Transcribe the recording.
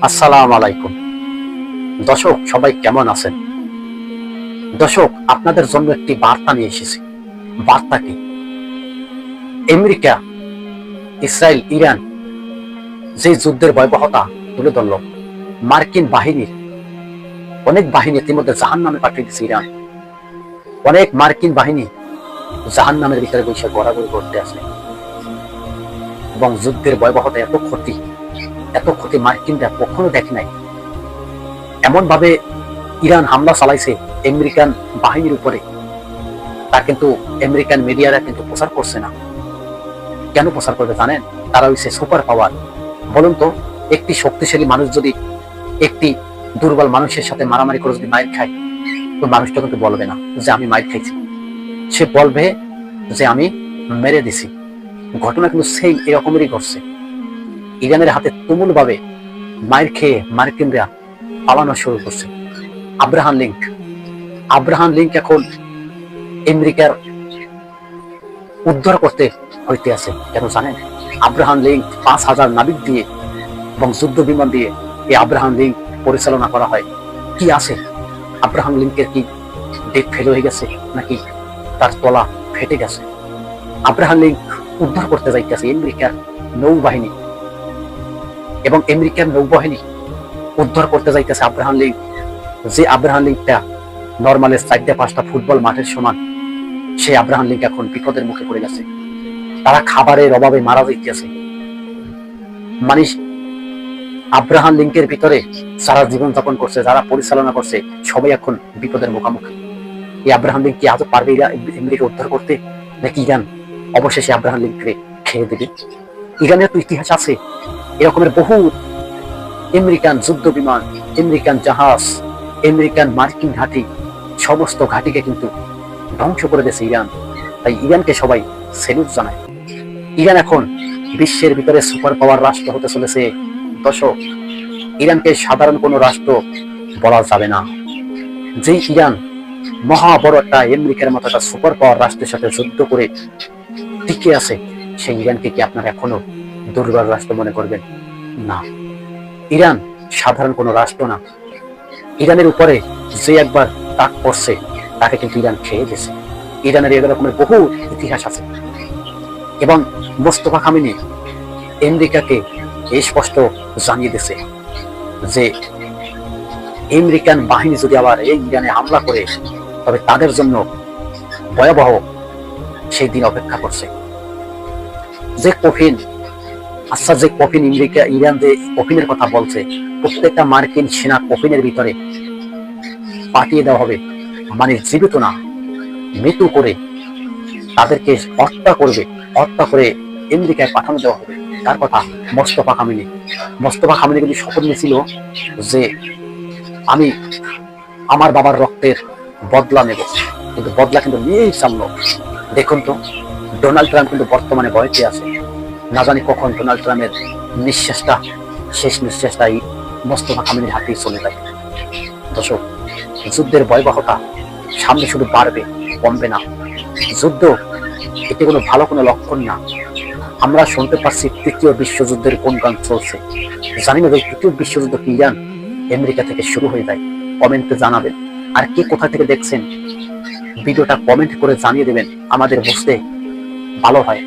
আসসালামু আলাইকুম দর্শক, সবাই কেমন আছেন? দর্শক, আপনাদের জন্য একটি বার্তা নিয়ে এসেছি। বার্তা কি? আমেরিকা, ইসরায়েল, ইরান যে যুদ্ধের ভয়াবহতা তুলে ধরল, মার্কিন বাহিনীর অনেক বাহিনী ইতিমধ্যে জাহান্নামে পাঠিয়ে দিয়েছে। ইরান অনেক মার্কিন বাহিনী জাহান্নামের ভিতরে বসে গড়াগড়ি করতে আছে এবং যুদ্ধের ভয়াবহতা এত ক্ষতি মার্কিনরা কখনো দেখে নাই। এমন ভাবে ইরান হামলা চালাইছে আমেরিকান বাহিনীর উপরে, তা কিন্তু আমেরিকান মিডিয়ারা কিন্তু প্রচার করছে না। কেন প্রচার করবে জানেন? তারা হচ্ছে সুপার পাওয়ার। বলুন তো, একটি শক্তিশালী মানুষ যদি একটি দুর্বল মানুষের সাথে মারামারি করে যদি মাইর খায়, তো মানুষটা কিন্তু বলবে না যে আমি মাইর খাইছি, সে বলবে যে আমি মেরে দিছি। ঘটনা কিন্তু সেই এরকমেরই ঘটছে। ইরানের হাতে তুমুল ভাবে মাইর খেয়ে মার্কিনরা পালানো শুরু করছে। আব্রাহাম লিঙ্ক এখন আমেরিকার উদ্ধার করতে হইতে আছে। কেন জানেন? আব্রাহাম লিঙ্ক ৫,০০০ নাবিক দিয়ে এবং যুদ্ধ বিমান দিয়ে এই আব্রাহাম লিঙ্ক পরিচালনা করা হয়। কি আছে আব্রাহাম লিঙ্কের? কি ডেক ফেল হয়ে গেছে নাকি তার তলা ফেটে গেছে? আব্রাহাম লিঙ্ক উদ্ধার করতে যাইতেছে আমেরিকার নৌবাহিনী, এবং আমেরিকার নৌবাহিনী উদ্ধার করতে যাইতেছে আব্রাহাম লিঙ্ক। যে আব্রাহাম লিঙ্কটা নর্মালে ৪-৫টা ফুটবল মাঠের সমান, সেই আব্রাহাম লিঙ্ক এখন বিপদের মুখে পড়ে গেছে। তারা খাবারের অভাবে মারা যাইতেছে। মানে আব্রাহাম লিঙ্কের ভিতরে যারা জীবনযাপন করছে, যারা পরিচালনা করছে, সবাই এখন বিপদের মুখোমুখি। এই আব্রাহাম লিঙ্ক কি আজও পারবে আমেরিকা উদ্ধার করতে, নাকি ইরান অবশেষে আব্রাহাম লিঙ্ককে খেয়ে দেবে? ইরানের তো ইতিহাস আছে এরকমের বহু আমেরিকান যুদ্ধ বিমান, আমেরিকান জাহাজ, আমেরিকান মার্কিন ঘাঁটি, সমস্ত ঘাঁটিকে কিন্তু ধ্বংস করে দিয়েছে ইরান। তাই ইরানকে সবাই সেলুট জানায়। ইরান এখন বিশ্বের ভিতরে সুপার পাওয়ার রাষ্ট্র হতে চলেছে। দর্শক, ইরানকে সাধারণ কোনো রাষ্ট্র বলা যাবে না। যে ইরান মহা বড় একটা আমেরিকার মতো একটা সুপার পাওয়ার রাষ্ট্রের সাথে যুদ্ধ করে টিকে আছে, সেই ইরানকে কি আপনারা এখনো দুর্বল রাষ্ট্র মনে করবেন? না, ইরান সাধারণ কোনো রাষ্ট্র না। ইরানের উপরে যে একবার তাক পড়ছে, তাকে কিন্তু ইরান খেয়ে গেছে। ইরানের এরকমের বহু ইতিহাস আছে, এবং মোস্তফা খামেনি আমেরিকাকে স্পষ্ট জানিয়ে দিয়েছে যে আমেরিকান বাহিনী যদি আবার এই ইরানে হামলা করে, তবে তাদের জন্য ভয়াবহ সেই দিন অপেক্ষা করছে। যে কফিন আমেরিকা ইরান যে কফিনের কথা বলছে, প্রত্যেকটা মার্কিন সেনা কফিনের ভিতরে পাঠিয়ে দেওয়া হবে। মানে জীবিত না, মৃত্যু করে তাদেরকে হত্যা করে আমেরিকায় পাঠানো দেওয়া হবে। তার কথা মোস্তফা খামেনি কিন্তু শপথ নিয়েছিল যে আমি আমার বাবার রক্তের বদলা নেব, কিন্তু বদলা কিন্তু নিয়েই সামলো। দেখুন তো, ডোনাল্ড ট্রাম্প কিন্তু বর্তমানে ভয়তে আছে। না জানি কখন ডোনাল্ড ট্রাম্পের শেষ নিঃশ্বাসটাই মোস্তফা খামেনির হাতেই চলে যায়। দর্শক, যুদ্ধের ভয়াবহতা সামনে শুধু বাড়বে, কমবে না। যুদ্ধ এটি কোনো ভালো কোনো লক্ষণ না। আমরা শুনতে পাচ্ছি তৃতীয় বিশ্বযুদ্ধের কোন গান চলছে। জানি না যে তৃতীয় বিশ্বযুদ্ধ কি ইরান আমেরিকা থেকে শুরু হয়ে যায়। কমেন্টে জানাবেন। আর কে কোথা থেকে দেখছেন, ভিডিওটা কমেন্ট করে জানিয়ে দেবেন, আমাদের বুঝতে ভালো হয়।